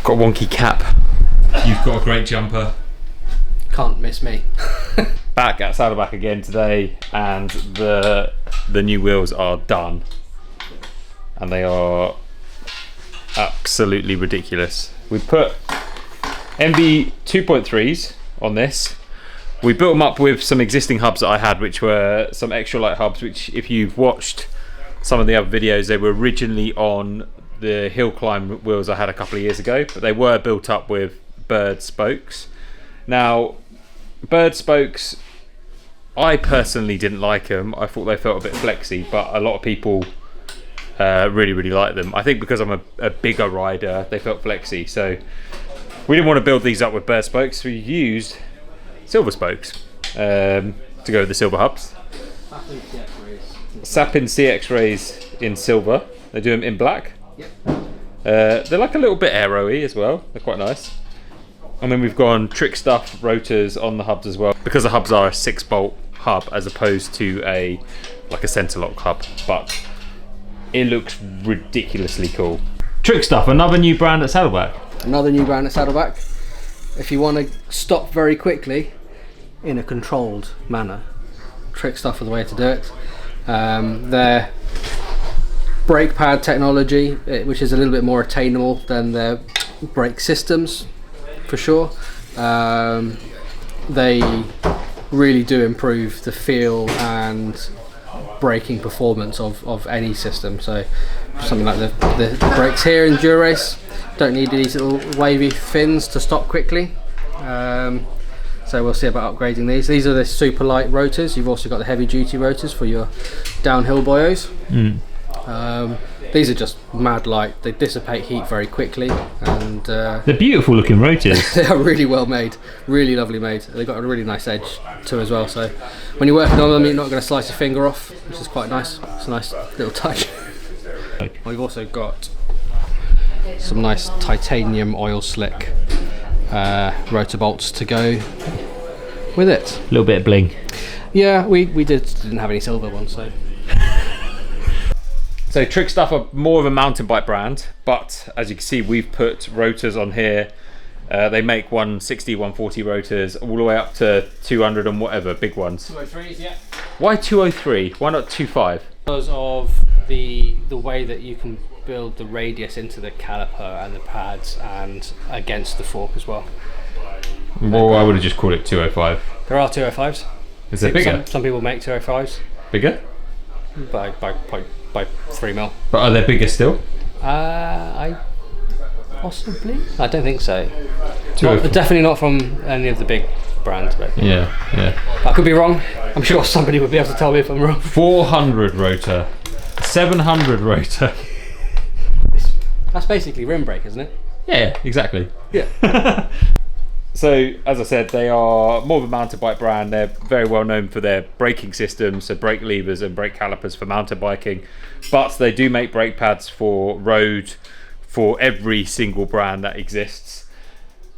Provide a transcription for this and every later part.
got a wonky cap. You've got a great jumper. Can't miss me. Back at Saddleback again today, and the new wheels are done, and they are absolutely ridiculous. We put Enve 2.3s on this. We built them up with some existing hubs that I had, which were some extra light hubs, which if you've watched some of the other videos, they were originally on the hill climb wheels I had a couple of years ago, but they were built up with bird spokes. Now, bird spokes, I personally didn't like them. I thought they felt a bit flexy, but a lot of people really like them. I think because I'm a bigger rider, they felt flexy, so we didn't want to build these up with bird spokes. We used silver spokes to go with the silver hubs. Sapin CX rays in silver. They do them in black. They're like a little bit aero-y as well. They're quite nice. And then we've gone Trickstuff rotors on the hubs as well, because the hubs are a 6-bolt hub as opposed to a center lock hub, but it looks ridiculously cool. Trickstuff, another new brand at Saddleback. Another new brand at Saddleback. If you want to stop very quickly in a controlled manner, Trickstuff are the way to do it. Their brake pad technology, which is a little bit more attainable than their brake systems, for sure. They really do improve the feel and braking performance of any system. So something like the brakes here in Durace don't need these little wavy fins to stop quickly. So we'll see about upgrading these. These are the super light rotors. You've also got the heavy duty rotors for your downhill boyos. These are just mad light. They dissipate heat very quickly, and they're beautiful looking rotors. They are really well made, really lovely made. They've got a really nice edge too as well, so when you're working on them you're not going to slice your finger off, which is quite nice. It's a nice little touch. We've also got some nice titanium oil slick rotor bolts to go with it. A little bit of bling. Yeah, we didn't have any silver ones, so. So Trickstuff are more of a mountain bike brand, but as you can see, we've put rotors on here. They make 160, 140 rotors, all the way up to 200 and whatever, big ones. 203s, yeah. Why 203? Why not 25? Because of the way that you can build the radius into the caliper and the pads and against the fork as well. Well, I would have just called it 205. There are 205s. Is it bigger? Some people make 205s. Bigger? By 3 mil. But are they bigger still? I possibly. I don't think so. Definitely not from any of the big brands. But yeah. I could be wrong. I'm sure somebody would be able to tell me if I'm wrong. 400 rotor, 700 rotor. That's basically rim brake, isn't it? Yeah, exactly. Yeah. So, as I said, they are more of a mountain bike brand. They're very well known for their braking systems, so brake levers and brake calipers for mountain biking. But they do make brake pads for road for every single brand that exists.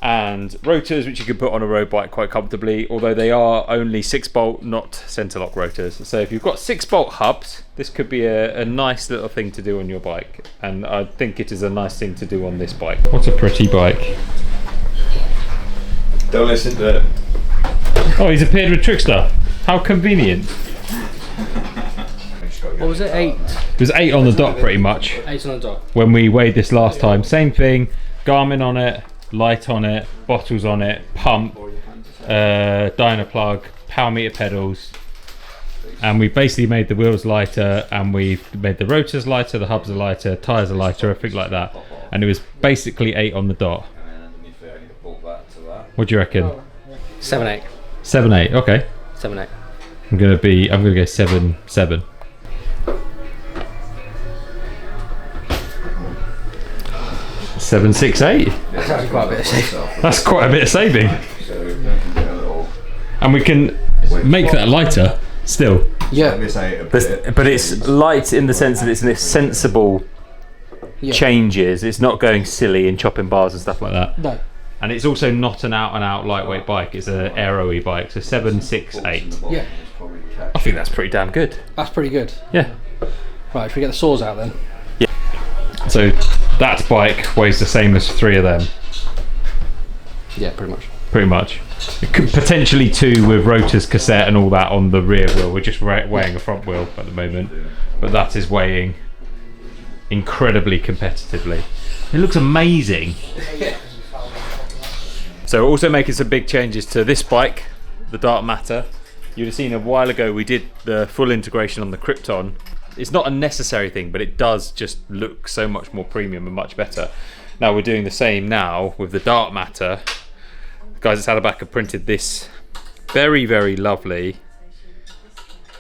And rotors, which you can put on a road bike quite comfortably, although they are only 6-bolt, not center lock rotors. So if you've got 6-bolt hubs, this could be a nice little thing to do on your bike. And I think it is a nice thing to do on this bike. What a pretty bike. Don't listen to it. Oh, he's appeared with Trickstuff. How convenient. What was it? 8? It was 8 on the dot pretty much. 8 on the dot. When we weighed this last time. Same thing. Garmin on it, light on it, bottles on it, pump, dyno plug, power meter pedals. And we basically made the wheels lighter, and we've made the rotors lighter, the hubs are lighter, tyres are lighter, everything like that. And it was basically 8 on the dot. What do you reckon? 7-8. 7-8, okay. 7-8. I'm gonna go 7-7. 7-6-8. That's actually quite a bit of saving. That's quite a bit of saving. And we can make that lighter still. Yeah. But it's light in the sense that it's in sensible changes. It's not going silly and chopping bars and stuff like that. No. And it's also not an out-and-out lightweight bike. It's an aero-y bike. So 7-6-8. Yeah. I think that's pretty damn good. That's pretty good. Yeah. Right, should we get the saws out then? Yeah. So that bike weighs the same as 3 of them. Yeah, pretty much. Pretty much. Potentially 2 with rotors, cassette and all that on the rear wheel. We're just weighing a front wheel at the moment, but that is weighing incredibly competitively. It looks amazing. So we're also making some big changes to this bike, the Dark Matter. You'd have seen a while ago we did the full integration on the Krypton. It's not a necessary thing, but it does just look so much more premium and much better. Now we're doing the same now with the Dark Matter. The guys at Saddleback have printed this very, very lovely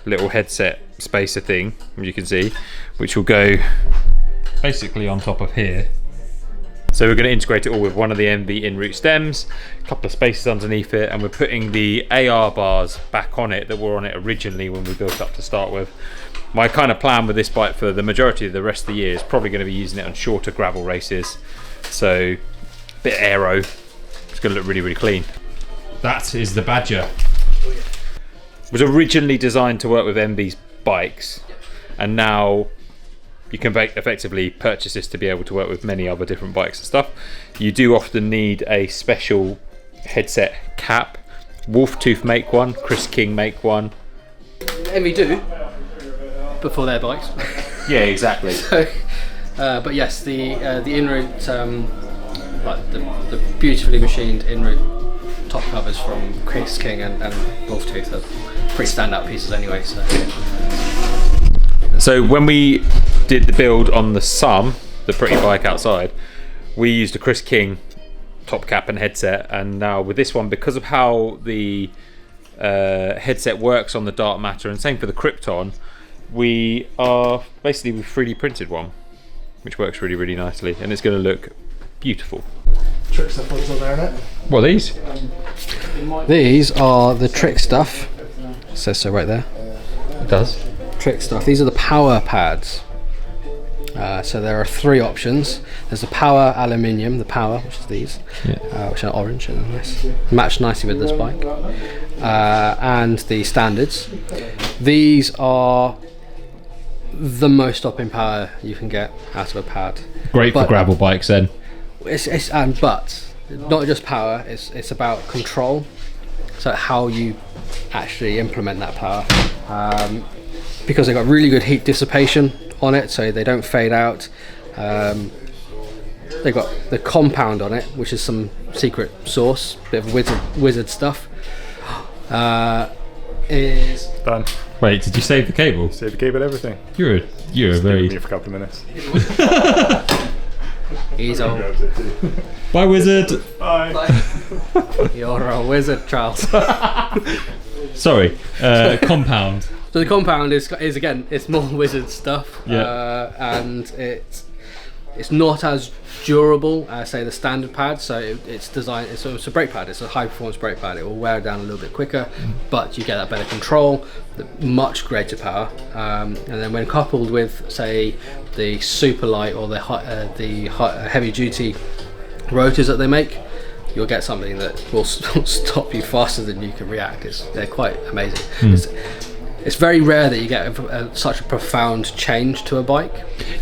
little headset spacer thing, as you can see, which will go basically on top of here. So we're going to integrate it all with one of the Enve in-route stems, a couple of spacers underneath it, and we're putting the AR bars back on it that were on it originally when we built up to start with. My kind of plan with this bike for the majority of the rest of the year is probably going to be using it on shorter gravel races. So a bit aero, it's going to look really, really clean. That is the Badger. It was originally designed to work with Enve's bikes, and now you can effectively purchase this to be able to work with many other different bikes and stuff. You do often need a special headset cap. Wolftooth make one, Chris King make one. Enve do, but for their bikes. Yeah, exactly. So, but yes, the in-route, like the beautifully machined in-route top covers from Chris King and Wolftooth are pretty standout pieces anyway. So when we did the build on the Sum, the pretty bike outside, we used a Chris King top cap and headset, and now with this one, because of how the headset works on the Dark Matter, and same for the Krypton, we are basically we've 3D printed one, which works really, really nicely, and it's going to look beautiful. Trickstuff ones on there, isn't it? What are these? These are the Trickstuff. It says so right there. It does. Trickstuff. These are the power pads. So there are 3 options. There's the power aluminium, the power, which is these, which are orange and nice, match nicely with this bike, and the standards. These are the most stopping power you can get out of a pad. Great for gravel bikes then. But not just power. It's about control. So how you actually implement that power. Because they've got really good heat dissipation on it, so they don't fade out. They've got the compound on it, which is some secret sauce, bit of wizard stuff. Is done. Wait, did you save the cable? Save the cable, everything. You're very. Me for a couple of minutes. He's old. Bye, wizard. Bye. You're a wizard, Charles. Sorry, compound. So the compound is again, it's more wizard stuff, and it's not as durable as say the standard pad. So it's designed. It's a brake pad. It's a high performance brake pad. It will wear down a little bit quicker, but you get that better control, much greater power, and then when coupled with say the super light or the heavy duty rotors that they make, you'll get something that will stop you faster than you can react. They're quite amazing. It's very rare that you get such a profound change to a bike.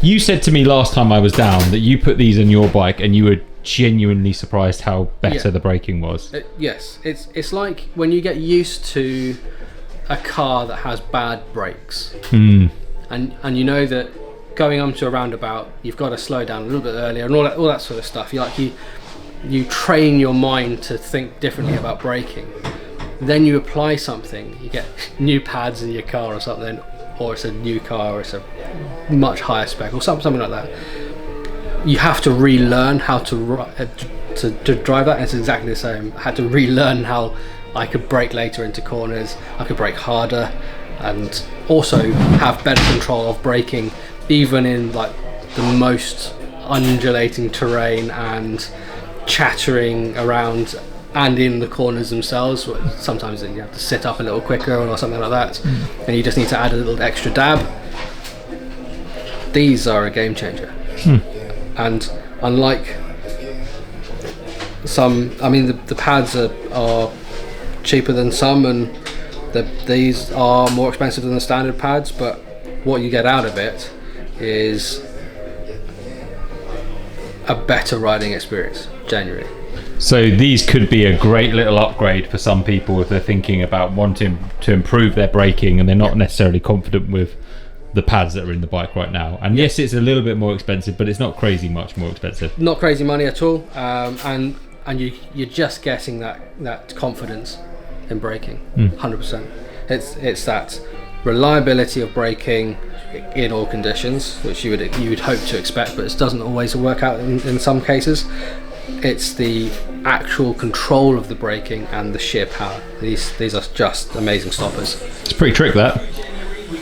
You said to me last time I was down that you put these on your bike and you were genuinely surprised how better the braking was. Yes, it's like when you get used to a car that has bad brakes, and you know that going onto a roundabout you've got to slow down a little bit earlier and all that sort of stuff. You train your mind to think differently about braking. Then you apply something, you get new pads in your car or something, or it's a new car, or it's a much higher spec, or something like that. You have to relearn how to drive that, and it's exactly the same. I had to relearn how I could brake later into corners, I could brake harder, and also have better control of braking, even in like the most undulating terrain and chattering around and in the corners themselves. Sometimes you have to sit up a little quicker or something like that, and you just need to add a little extra dab. These are a game changer, and unlike some, I mean the pads are cheaper than some, and these are more expensive than the standard pads, but what you get out of it is a better riding experience. January. So these could be a great little upgrade for some people if they're thinking about wanting to improve their braking and they're not necessarily confident with the pads that are in the bike right now. And yes, it's a little bit more expensive, but it's not crazy much more expensive. Not crazy money at all, and you're just getting that confidence in braking, 100%. It's that reliability of braking in all conditions, which you would hope to expect, but it doesn't always work out in some cases. It's the actual control of the braking and the sheer power. These are just amazing stoppers. It's pretty trick that.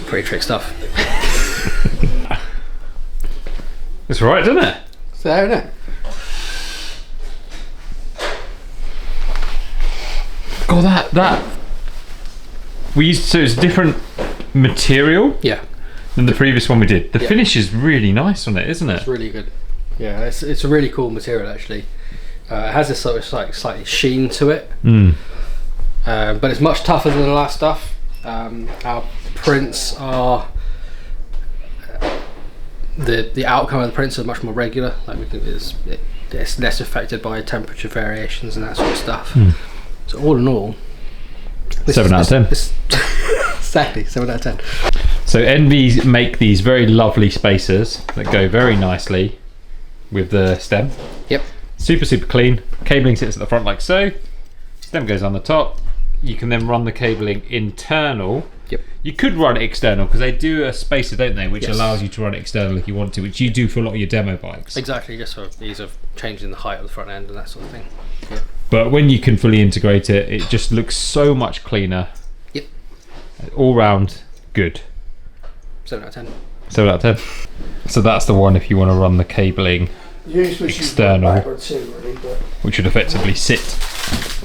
Pretty trick stuff. It's right, doesn't it? It's there, isn't it? God, that we used so it's a different material. Yeah. Than the previous one we did. The Yeah. finish is really nice on it, isn't it? It's really good. Yeah, it's a really cool material actually. It has this sort of slightly sheen to it, but it's much tougher than the last stuff. Our prints are the outcome of the prints are much more regular. Like it's less affected by temperature variations and that sort of stuff. So all in all, 7 out of 10. Exactly, 7 out of 10. So Enve make these very lovely spacers that go very nicely with the stem. Yep. Super clean. Cabling sits at the front like so. Stem goes on the top. You can then run the cabling internal. Yep. You could run it external because they do a spacer, don't they, which Yes. allows you to run it external if you want to, which you do for a lot of your demo bikes. Exactly, just for ease of changing the height of the front end and that sort of thing. Yep. But when you can fully integrate it, it just looks so much cleaner. Yep. All round good. 7 out of 10. 7 out of 10. So that's the one if you want to run the cabling Usually external, back or two, really, but which would effectively sit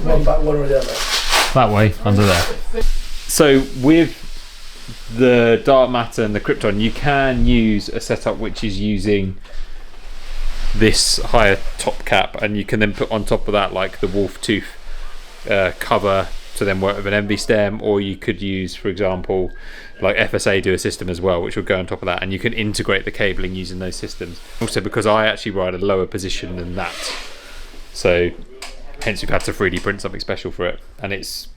one back, one or the other. that way under there. So with the Dark Matter and the Krypton, you can use a setup which is using this higher top cap, and you can then put on top of that like the wolf tooth cover to then work with an Enve stem, or you could use, for example, like FSA do a system as well which will go on top of that, and you can integrate the cabling using those systems. Also because I actually ride a lower position than that, so hence we've had to 3D print something special for it, and it's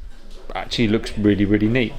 actually looks really neat.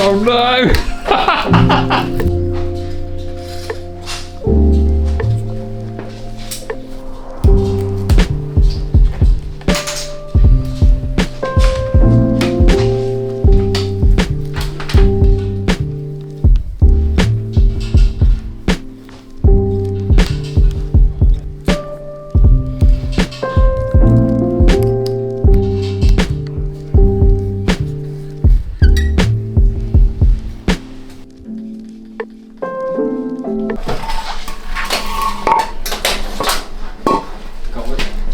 Oh no!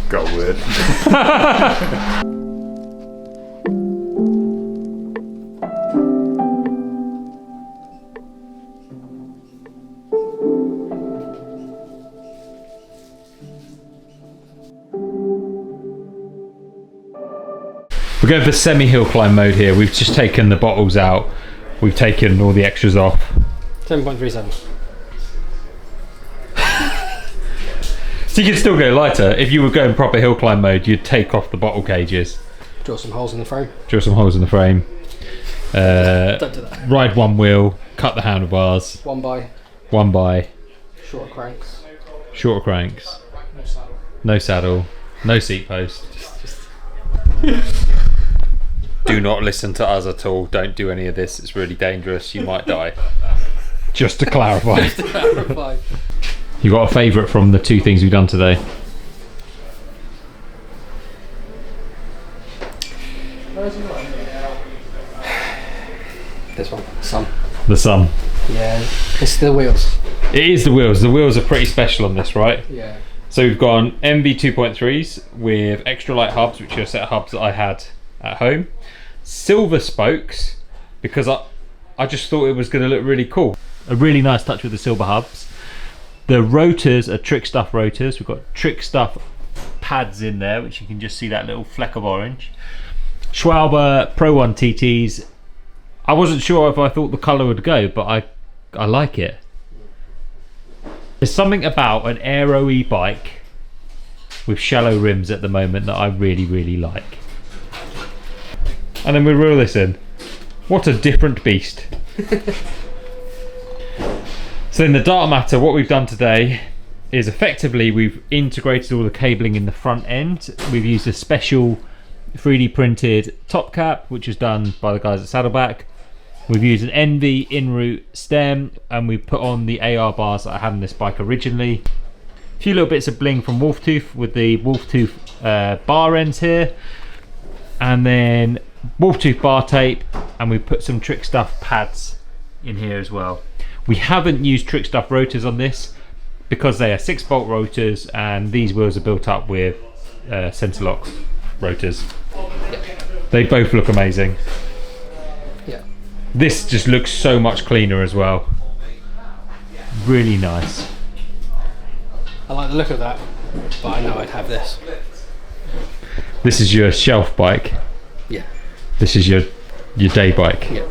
Got wood. We're going for semi-hill climb mode here. We've just taken the bottles out. We've taken all the extras off. 7.37. So you can still go lighter. If you were going proper hill climb mode, you'd take off the bottle cages. Draw some holes in the frame. Drill some holes in the frame. Don't do that. Ride one wheel, cut the handlebars. One by. One by. Shorter cranks. Shorter cranks. No saddle. No seat post. Do not listen to us at all. Don't do any of this. It's really dangerous. You might die. Just to clarify. You got a favourite from the two things we've done today? This one. Sun. The sun. Yeah. It's the wheels. It is the wheels. The wheels are pretty special on this, right? Yeah. So we've gone Enve 2.3s with extra light hubs, which are a set of hubs that I had at home. Silver spokes, because I just thought it was going to look really cool. A really nice touch with the silver hubs. The rotors are Trickstuff rotors. We've got Trickstuff pads in there, which you can just see that little fleck of orange. Schwalbe Pro 1 TTs. I wasn't sure if I thought the colour would go, but I like it. There's something about an aero e-bike with shallow rims at the moment that I really, really like. And then we reel this in. What a different beast. So in the data matter, what we've done today is effectively we've integrated all the cabling in the front end. We've used a special 3D printed top cap, which is done by the guys at Saddleback. We've used an Enve in-route stem, and we've put on the AR bars that I had on this bike originally. A few little bits of bling from Wolftooth with the Wolftooth bar ends here, and then Wolftooth bar tape, and we put some Trickstuff pads in here as well. We haven't used Trickstuff rotors on this because they are 6-bolt rotors, and these wheels are built up with centre lock rotors. They both look amazing. Yeah. This just looks so much cleaner as well. Really nice. I like the look of that, but I know I'd have this. This is your shelf bike. Yeah. This is your day bike. Yeah.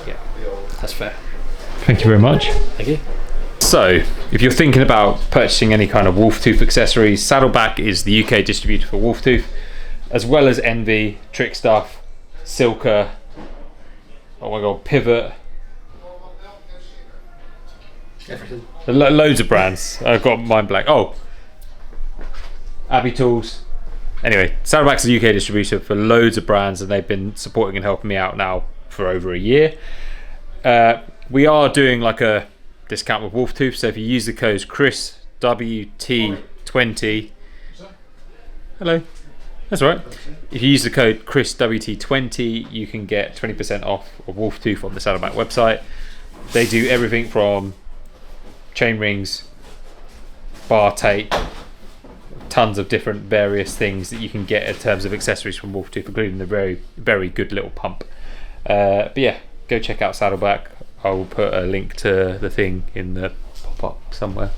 Yeah. That's fair. Thank you very much. Thank you. So, if you're thinking about purchasing any kind of Wolftooth accessories, Saddleback is the UK distributor for Wolftooth, as well as Enve, Trickstuff, Styrkr, oh my god, Pivot. Everything. Loads of brands. I've got mine blank. Oh, Abbey Tools. Anyway, Saddleback's the UK distributor for loads of brands, and they've been supporting and helping me out now for over a year. We are doing like a discount with Wolftooth, so if you use the code ChrisWT20, hello, that's all right. If you use the code ChrisWT20, you can get 20% off of Wolftooth on the Saddleback website. They do everything from chain rings, bar tape, tons of different various things that you can get in terms of accessories from Wolftooth, including the very, very good little pump. But yeah, go check out Saddleback. I will put a link to the thing in the pop-up somewhere.